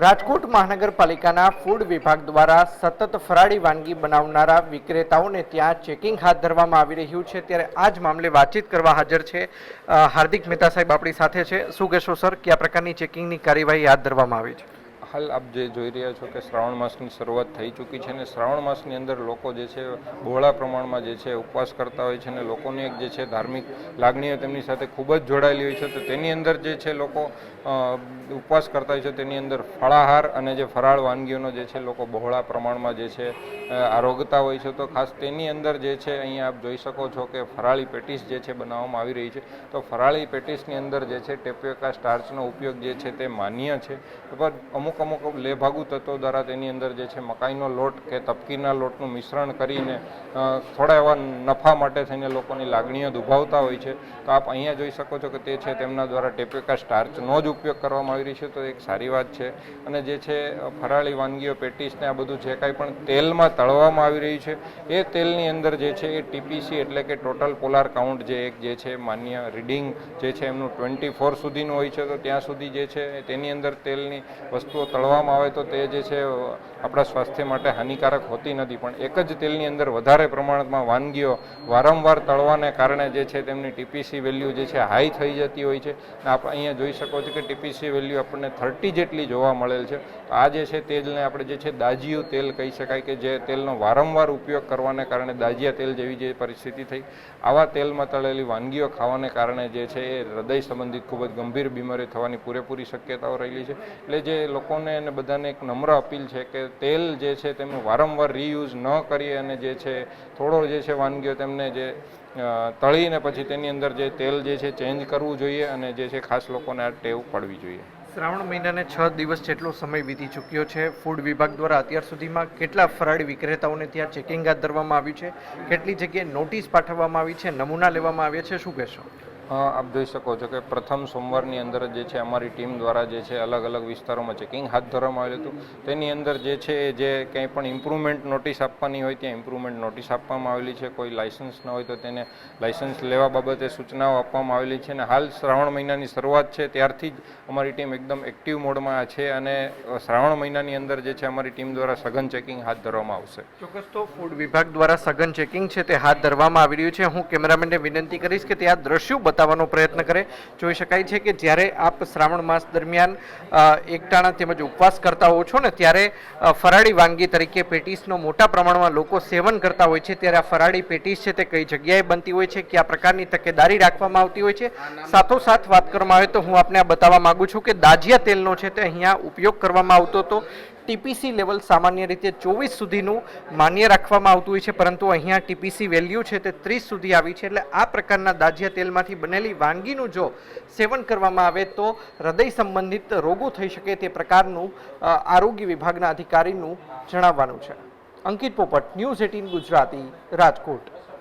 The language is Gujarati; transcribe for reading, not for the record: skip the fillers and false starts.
રાજકોટ મહાનગરપાલિકાના ફૂડ વિભાગ દ્વારા સતત ફરાળી વાનગી બનાવનારા વિક્રેતાઓને ત્યાં ચેકિંગ હાથ ધરવામાં આવી રહ્યું છે। ત્યારે આ જ મામલે વાતચીત કરવા હાજર છે હાર્દિક મહેતા સાહેબ આપણી સાથે છે। શું કહેશો સર, કયા પ્રકારની ચેકિંગની કાર્યવાહી હાથ ધરવામાં આવી છે? હાલ આપ જે જોઈ રહ્યા છો કે શ્રાવણ માસની શરૂઆત થઈ ચૂકી છે અને શ્રાવણ માસની અંદર લોકો જે છે બહોળા પ્રમાણમાં જે છે ઉપવાસ કરતા હોય છે અને લોકોની એક જે છે ધાર્મિક લાગણીઓ તેમની સાથે ખૂબ જ જોડાયેલી હોય છે। તો તેની અંદર જે છે લોકો ઉપવાસ કરતા હોય છે, તેની અંદર ફળાહાર અને જે ફરાળ વાનગીઓનો જે છે લોકો બહોળા પ્રમાણમાં જે છે આરોગતા હોય છે। તો ખાસ તેની અંદર જે છે અહીંયા આપ જોઈ શકો છો કે ફરાળી પેટીસ જે છે બનાવવામાં આવી રહી છે। તો ફરાળી પેટીસની અંદર જે છે ટેપિયોકા સ્ટાર્ચનો ઉપયોગ જે છે તે માન્ય છે, અમુક લેભાગુ તત્વો દ્વારા તેની અંદર જે છે મકાઈનો લોટ કે તપકીના લોટનું મિશ્રણ કરીને થોડા એવા નફા માટે થઈને લોકોની લાગણીઓ દુભાવતા હોય છે। તો આપ અહીંયા જોઈ શકો છો કે તે છે તેમના દ્વારા ટેપિયોકા સ્ટાર્ચનો જ ઉપયોગ કરવામાં આવી રહ્યો છે, તો એક સારી વાત છે। અને જે છે ફરાળી વાનગીઓ પેટીસને આ બધું જે કાંઈ પણ તેલમાં તળવામાં આવી રહ્યું છે એ તેલની અંદર જે છે એ ટીપીસી એટલે કે ટોટલ પોલાર કાઉન્ટ જે એક જે છે માન્ય રીડિંગ જે છે એમનું 24 સુધીનું હોય છે। તો ત્યાં સુધી જે છે તેની અંદર તેલની વસ્તુઓ તળવામાં આવે તો તે જે છે આપણા સ્વાસ્થ્ય માટે હાનિકારક હોતી નથી, પણ એક જ તેલની અંદર વધારે પ્રમાણમાં વાનગીઓ વારંવાર તળવાને કારણે જે છે તેમની ટીપીસી વેલ્યુ જે છે હાઈ થઈ જતી હોય છે। આપણે અહીંયા જોઈ શકો છો કે ટીપીસી વેલ્યુ આપણને 30 જેટલી જોવા મળેલ છે। આ જે છે તેલને આપણે જે છે દાજિયું તેલ કહી શકાય કે જે તેલનો વારંવાર ઉપયોગ કરવાને કારણે દાજિયા તેલ જેવી જે પરિસ્થિતિ થઈ। આવા તેલમાં તળેલી વાનગીઓ ખાવાને કારણે જે છે એ હૃદય સંબંધિત ખૂબ જ ગંભીર બીમારી થવાની પૂરેપૂરી શક્યતાઓ રહેલી છે। એટલે જે લોકોને અને બધાને એક નમ્ર અપીલ છે કે તેલ જે છે તેમનું વારંવાર રીયુઝ ન કરીએ અને જે છે થોડો જે છે વાનગીઓ તેમને જે તળીને પછી તેની અંદર જે તેલ જે છે ચેન્જ કરવું જોઈએ અને જે છે ખાસ લોકોને આ ટેવ પાડવી જોઈએ। શ્રાવણ મહિનાને 6 દિવસ જેટલો સમય વીતી ચૂક્યો છે। ફૂડ વિભાગ દ્વારા અત્યાર સુધીમાં કેટલા ફરાળી વિક્રેતાઓને ત્યાં ચેકિંગ હાથ ધરવામાં આવ્યું છે? કેટલી જગ્યાએ નોટિસ પાઠવવામાં આવી છે? નમૂના લેવામાં આવ્યા છે? શું કહેશો? આપ જોઈ શકો છો કે પ્રથમ સોમવારની અંદર જે છે અમારી ટીમ દ્વારા જે છે અલગ અલગ વિસ્તારોમાં ચેકિંગ હાથ ધરવામાં આવેલું હતું। તેની અંદર જે છે જે કંઈ પણ ઇમ્પ્રુવમેન્ટ નોટિસ આપવાની હોય ત્યાં ઇમ્પ્રુવમેન્ટ નોટિસ આપવામાં આવેલી છે। કોઈ લાયસન્સ ન હોય તો તેને લાયસન્સ લેવા બાબતે સૂચનાઓ આપવામાં આવેલી છે। અને હાલ શ્રાવણ મહિનાની શરૂઆત છે ત્યારથી જ અમારી ટીમ એકદમ એક્ટિવ મોડમાં છે અને શ્રાવણ મહિનાની અંદર જે છે અમારી ટીમ દ્વારા સઘન ચેકિંગ હાથ ધરવામાં આવશે। ચોક્કસ, તો ફૂડ વિભાગ દ્વારા સઘન ચેકિંગ છે તે હાથ ધરવામાં આવી રહ્યું છે। હું કેમેરામેનને વિનંતી કરીશ કે તે આ દ્રશ્યો બતાવવાનો પ્રયત્ન કરે। જોઈ શકાય છે કે જ્યારે આપ શ્રાવણ માસ દરમિયાન એકટાણા તેમજ ઉપવાસ કરતા હો છો ને ત્યારે ફરાળી વાનગી તરીકે પેટીસનો મોટા પ્રમાણમાં લોકો સેવન કરતા હોય છે। ત્યારે આ ફરાળી પેટીસ છે તે કઈ જગ્યાએ બનતી હોય છે, કયા પ્રકારની તકેદારી રાખવામાં આવતી હોય છે? સાથોસાથ વાત કરવામાં આવે તો હું આપને આ બતાવવા માંગુ છું કે દાજિયા તેલનો છે તે અહીંયા ઉપયોગ કરવામાં આવતો હતો। ટીપીસી લેવલ સામાન્ય રીતે 24 સુધીનું માન્ય રાખવામાં આવતું હોય છે, પરંતુ અહીંયા ટીપીસી વેલ્યુ છે તે 30 સુધી આવી છે। એટલે આ પ્રકારના દાજિયા તેલમાંથી બનેલી વાનગીનું જો સેવન કરવામાં આવે તો હૃદય સંબંધિત રોગો થઈ શકે તે પ્રકારનું આરોગ્ય વિભાગના અધિકારીનું જણાવવાનું છે। અંકિત પોપટ, ન્યૂઝ 18 ગુજરાતી, રાજકોટ।